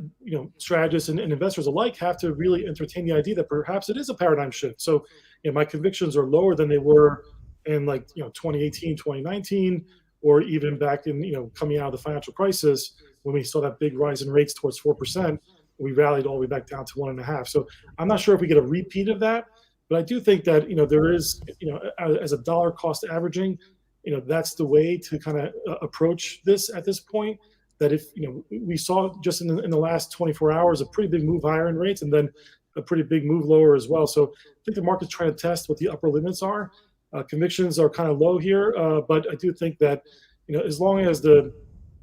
strategists and investors alike have to really entertain the idea that perhaps it is a paradigm shift. So my convictions are lower than they were in 2018, 2019, or even back in coming out of the financial crisis when we saw that big rise in rates towards 4%. We rallied all the way back down to 1.5. So I'm not sure if we get a repeat of that, but I do think that there is as a dollar cost averaging, that's the way to kind of approach this at this point. That if we saw just in the last 24 hours a pretty big move higher in rates and then a pretty big move lower as well. So I think the market's trying to test what the upper limits are. Convictions are kind of low here, but I do think that as long as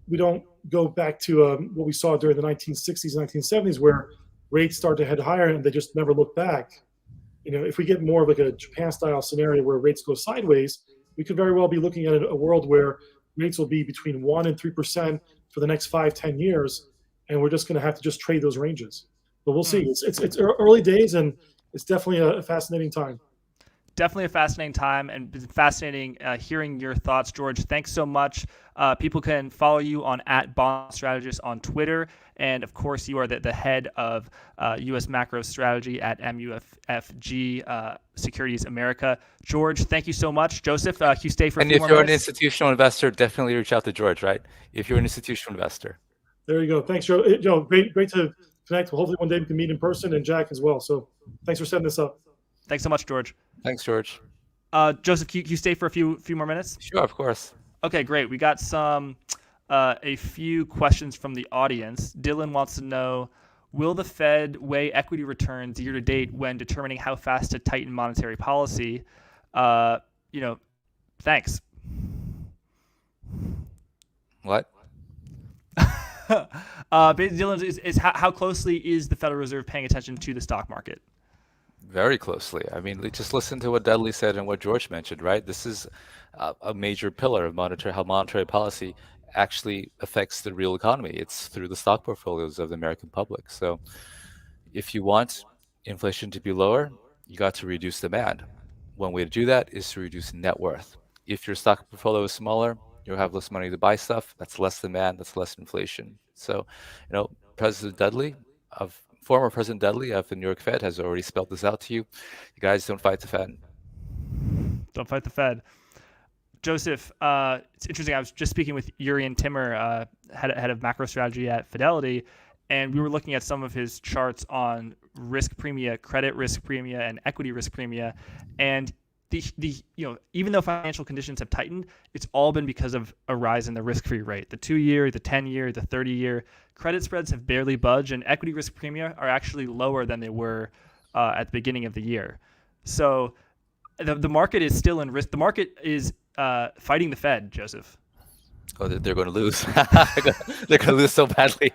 we don't go back to what we saw during the 1960s, 1970s, where rates start to head higher and they just never look back. If we get more of like a Japan-style scenario where rates go sideways, we could very well be looking at a world where rates will be between 1% and 3% for the next 5-10 years, and we're just going to have to just trade those ranges. But we'll see. It's early days, and it's definitely a fascinating time. Definitely a fascinating time, and been fascinating hearing your thoughts, George. Thanks so much. People can follow you on @BondStrategist on Twitter, and of course, you are the head of U.S. macro strategy at MUFG Securities America. George, thank you so much. Joseph, can you stay for a few more minutes? And if you're an institutional investor, definitely reach out to George, right? If you're an institutional investor. There you go. Thanks, Joe. Joe, great to connect. Hopefully one day we can meet in person, and Jack as well. So thanks for setting this up. Thanks so much, George. Thanks, George. Joseph, can you stay for a few more minutes? Sure, of course. Okay, great. We got a few questions from the audience. Dylan wants to know, will the Fed weigh equity returns year to date when determining how fast to tighten monetary policy? Thanks. What? Dylan, is how closely is the Federal Reserve paying attention to the stock market? Very closely. I mean, just listen to what Dudley said and what George mentioned, right? This is a major pillar of how monetary policy actually affects the real economy. It's through the stock portfolios of the American public. So if you want inflation to be lower, you got to reduce demand. One way to do that is to reduce net worth. If your stock portfolio is smaller, you'll have less money to buy stuff. That's less demand. That's less inflation. So, Former President Dudley of the New York Fed has already spelled this out to you. You guys don't fight the Fed. Don't fight the Fed. Joseph, it's interesting. I was just speaking with Urian Timmer, head of macro strategy at Fidelity, and we were looking at some of his charts on risk premia, credit risk premia, and equity risk premia, and even though financial conditions have tightened, it's all been because of a rise in the risk-free rate. The 2-year, the 10-year, the 30-year credit spreads have barely budged, and equity risk premia are actually lower than they were at the beginning of the year. So the market is still in risk. The market is fighting the Fed, Joseph. Oh, they're going to lose. They're going to lose so badly.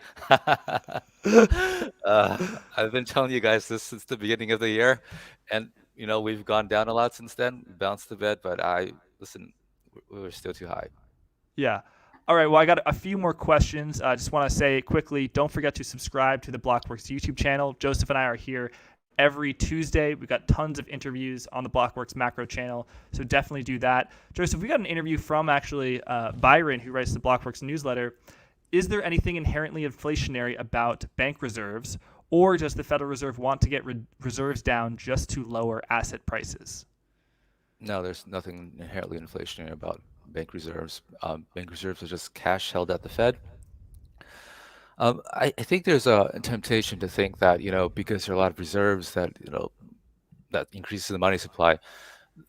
I've been telling you guys this since the beginning of the year, and we've gone down a lot since then, bounced a bit, but listen, we were still too high. Yeah. All right, well, I got a few more questions. I just want to say quickly, don't forget to subscribe to the Blockworks YouTube channel. Joseph and I are here every Tuesday. We've got tons of interviews on the Blockworks macro channel, so definitely do that. Joseph, we got an interview from actually Byron, who writes the Blockworks newsletter. Is there anything inherently inflationary about bank reserves, or does the Federal Reserve want to get reserves down just to lower asset prices? No, there's nothing inherently inflationary about bank reserves. Bank reserves are just cash held at the Fed. I think there's a temptation to think that, because there are a lot of reserves that, that increases the money supply.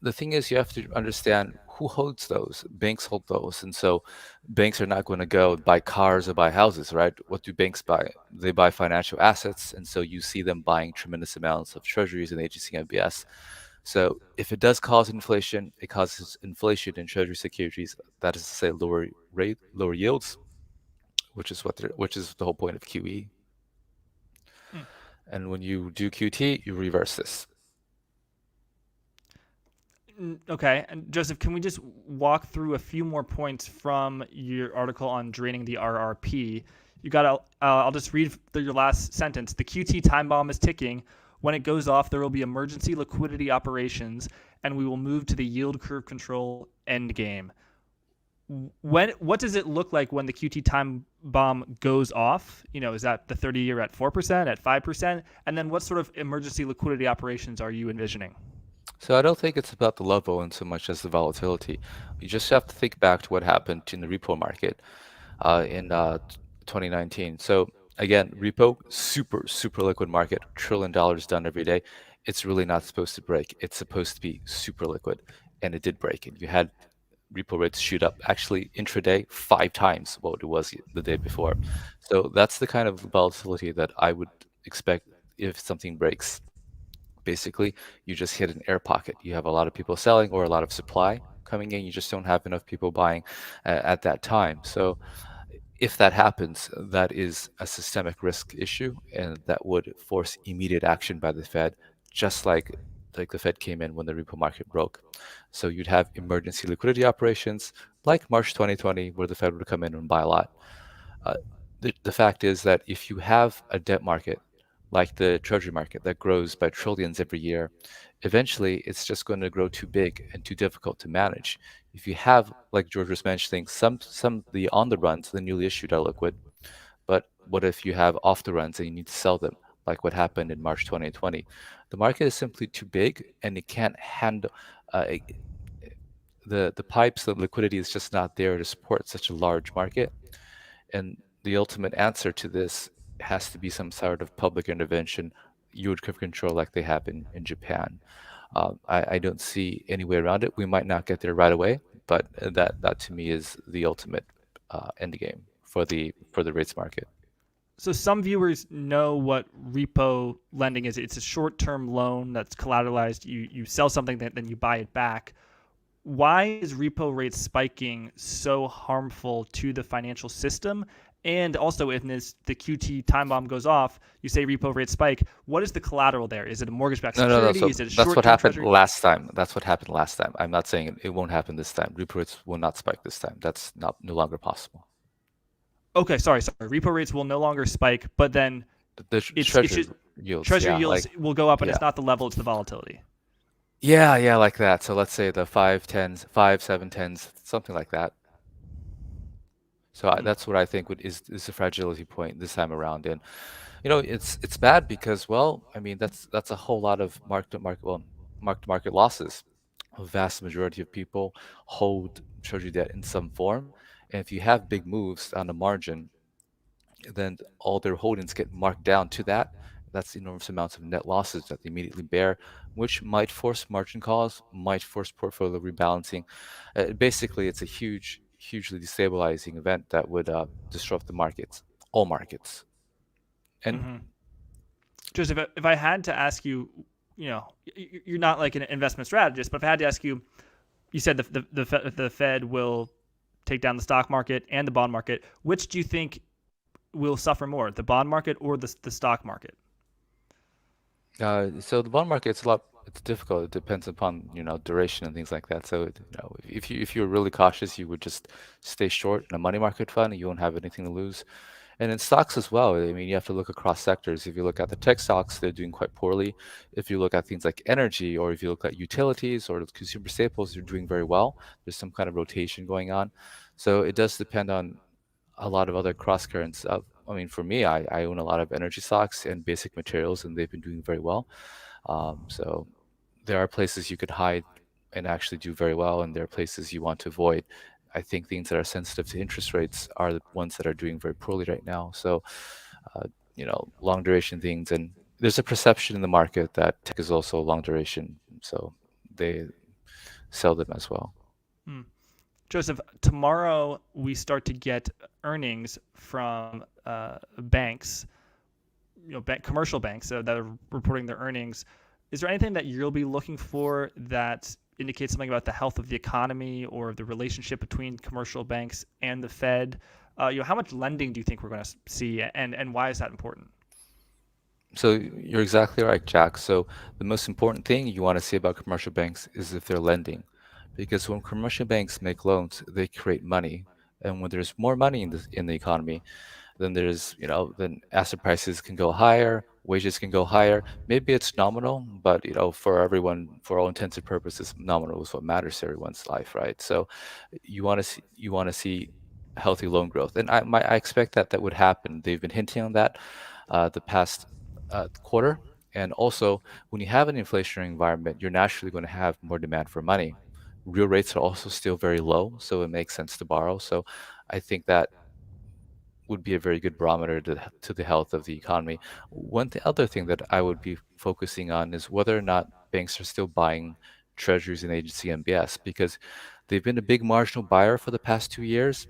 The thing is, you have to understand who holds those. Banks hold those. And so banks are not going to go buy cars or buy houses, right? What do banks buy? They buy financial assets. And so you see them buying tremendous amounts of treasuries and agency MBS. So if it does cause inflation, it causes inflation in treasury securities. That is to say, lower rate, lower yields, which is the whole point of QE. Hmm. And when you do QT, you reverse this. Okay, and Joseph, can we just walk through a few more points from your article on draining the RRP? You got. I'll just read your last sentence. The QT time bomb is ticking. When it goes off, there will be emergency liquidity operations, and we will move to the yield curve control endgame. What does it look like when the QT time bomb goes off? Is that the 30-year at 4%, at 5%? And then what sort of emergency liquidity operations are you envisioning? So I don't think it's about the level in so much as the volatility. You just have to think back to what happened in the repo market in 2019. So again, repo, super liquid market, $1 trillion done every day. It's really not supposed to break. It's supposed to be super liquid, and it did break. And you had repo rates shoot up actually intraday 5 times what it was the day before. So that's the kind of volatility that I would expect if something breaks. Basically, you just hit an air pocket. You have a lot of people selling or a lot of supply coming in. You just don't have enough people buying at that time. So if that happens, that is a systemic risk issue, and that would force immediate action by the Fed, just like the Fed came in when the repo market broke. So you'd have emergency liquidity operations like March 2020, where the Fed would come in and buy a lot. The fact is that if you have a debt market like the treasury market that grows by trillions every year, eventually it's just going to grow too big and too difficult to manage. If you have, like George was mentioning, some the on the runs, the newly issued are liquid, but what if you have off the runs and you need to sell them, like what happened in March 2020? The market is simply too big and it can't handle the pipes. The liquidity is just not there to support such a large market. And the ultimate answer to this has to be some sort of public intervention, yield curve control like they have in Japan. I don't see any way around it. We might not get there right away, but that to me is the ultimate end game for the rates market. So some viewers know what repo lending is. It's a short-term loan that's collateralized. You sell something, then you buy it back. Why is repo rates spiking so harmful to the financial system? And also, if the QT time bomb goes off, you say repo rates spike. What is the collateral there? Is it a mortgage-backed security? So Is it a that's what short-term happened treasury? last time. That's what happened last time. I'm not saying it won't happen this time. Repo rates will not spike this time. That's no longer possible. Okay, sorry. Repo rates will no longer spike, but then The treasury yields, treasury yields will go up, and yeah. it's not the level; it's the volatility. Yeah, like that. So let's say the 5, 10s, 5, 7, 10s, something like that. So that's what I think is the fragility point this time around. And it's bad because, well, I mean that's a whole lot of mark-to-market losses. A vast majority of people hold treasury debt in some form, and if you have big moves on the margin, then all their holdings get marked down to that. That's enormous amounts of net losses that they immediately bear, which might force margin calls, might force portfolio rebalancing. Basically, it's a hugely destabilizing event that would disrupt the markets, all markets. And Joseph, if I had to ask you, you're not like an investment strategist, but if I had to ask you, you said the Fed will take down the stock market and the bond market. Which do you think will suffer more, the bond market or the stock market? so the bond market's a lot It's difficult. It depends upon, duration and things like that. So, if you're really cautious, you would just stay short in a money market fund and you won't have anything to lose. And in stocks as well, I mean, you have to look across sectors. If you look at the tech stocks, they're doing quite poorly. If you look at things like energy, or if you look at utilities or the consumer staples, they're doing very well. There's some kind of rotation going on. So it does depend on a lot of other cross currents. I mean, for me, I own a lot of energy stocks and basic materials, and they've been doing very well. So there are places you could hide and actually do very well, and there are places you want to avoid. I think things that are sensitive to interest rates are the ones that are doing very poorly right now. So, uh, long duration things, and there's a perception in the market that tech is also long duration, so they sell them as well. Hmm. Joseph, tomorrow we start to get earnings from banks, commercial banks that are reporting their earnings. Is there anything that you'll be looking for that indicates something about the health of the economy or the relationship between commercial banks and the Fed? How much lending do you think we're going to see, and why is that important? So you're exactly right, Jack. So the most important thing you want to see about commercial banks is if they're lending, because when commercial banks make loans, they create money, and when there's more money in the economy, then then asset prices can go higher, wages can go higher. Maybe it's nominal, but for everyone, for all intents and purposes, nominal is what matters to everyone's life, right? So you want to see healthy loan growth, and I expect that would happen. They've been hinting on that the past quarter, and also when you have an inflationary environment, you're naturally going to have more demand for money. Real rates are also still very low, so it makes sense to borrow. So I think that would be a very good barometer to the health of the economy. Other thing that I would be focusing on is whether or not banks are still buying treasuries and agency MBS, because they've been a big marginal buyer for the past 2 years.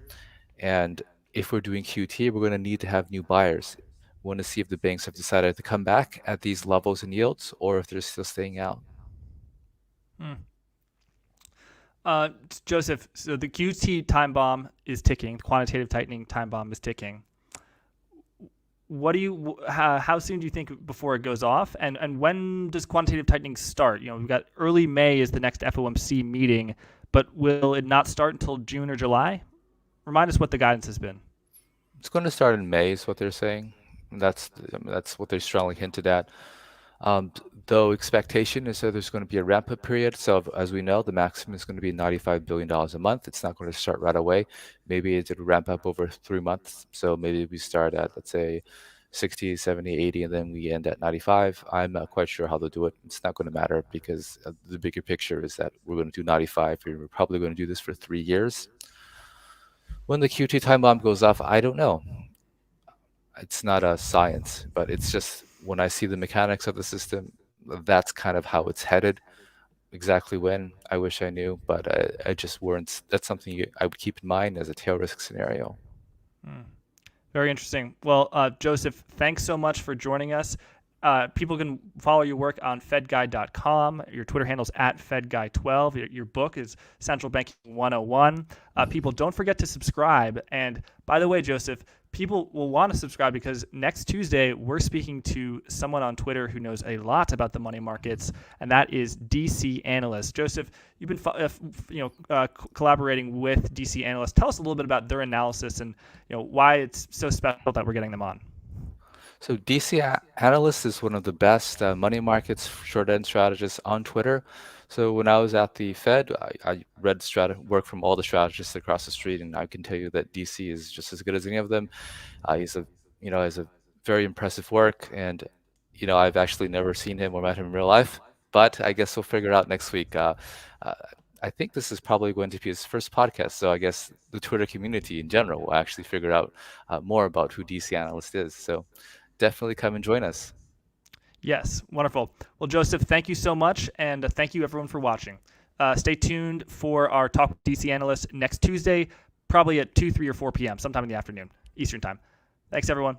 And if we're doing QT, we're going to need to have new buyers. We want to see if the banks have decided to come back at these levels and yields, or if they're still staying out. Hmm. Joseph, so the QT time bomb is ticking. The quantitative tightening time bomb is ticking. How soon do you think before it goes off, and when does quantitative tightening start? We've got early May is the next FOMC meeting, but will it not start until June or July? Remind us what the guidance has been. It's going to start in May, is what they're saying. That's what they strongly hinted at. Though expectation is that there's going to be a ramp-up period. So as we know, the maximum is going to be $95 billion a month. It's not going to start right away. Maybe it'll ramp up over 3 months. So maybe we start at, let's say, 60, 70, 80, and then we end at 95. I'm not quite sure how they'll do it. It's not going to matter because the bigger picture is that we're going to do 95. We're probably going to do this for 3 years. When the QT time bomb goes off, I don't know. It's not a science, but it's just when I see the mechanics of the system, that's kind of how it's headed. Exactly when, I wish I knew, but I just weren't. That's something I would keep in mind as a tail risk scenario. Hmm. Very interesting. Well, Joseph, thanks so much for joining us. People can follow your work on fedguy.com. Your Twitter handle is at fedguy12. Your book is Central Banking 101. People, don't forget to subscribe. And by the way, Joseph, people will want to subscribe because next Tuesday we're speaking to someone on Twitter who knows a lot about the money markets, and that is DC Analyst. Joseph, you've been collaborating with DC Analyst. Tell us a little bit about their analysis and why it's so special that we're getting them on. So DC Analyst is one of the best money markets short end strategists on Twitter. So when I was at the Fed, I read work from all the strategists across the street, and I can tell you that DC is just as good as any of them. He's has a very impressive work, and I've actually never seen him or met him in real life, but I guess we'll figure it out next week. I think this is probably going to be his first podcast, so I guess the Twitter community in general will actually figure out more about who DC Analyst is. So definitely come and join us. Yes, wonderful. Well, Joseph, thank you so much, and thank you everyone for watching. Stay tuned for our Talk with DC Analyst next Tuesday, probably at 2, 3, or 4 p.m., sometime in the afternoon, Eastern Time. Thanks, everyone.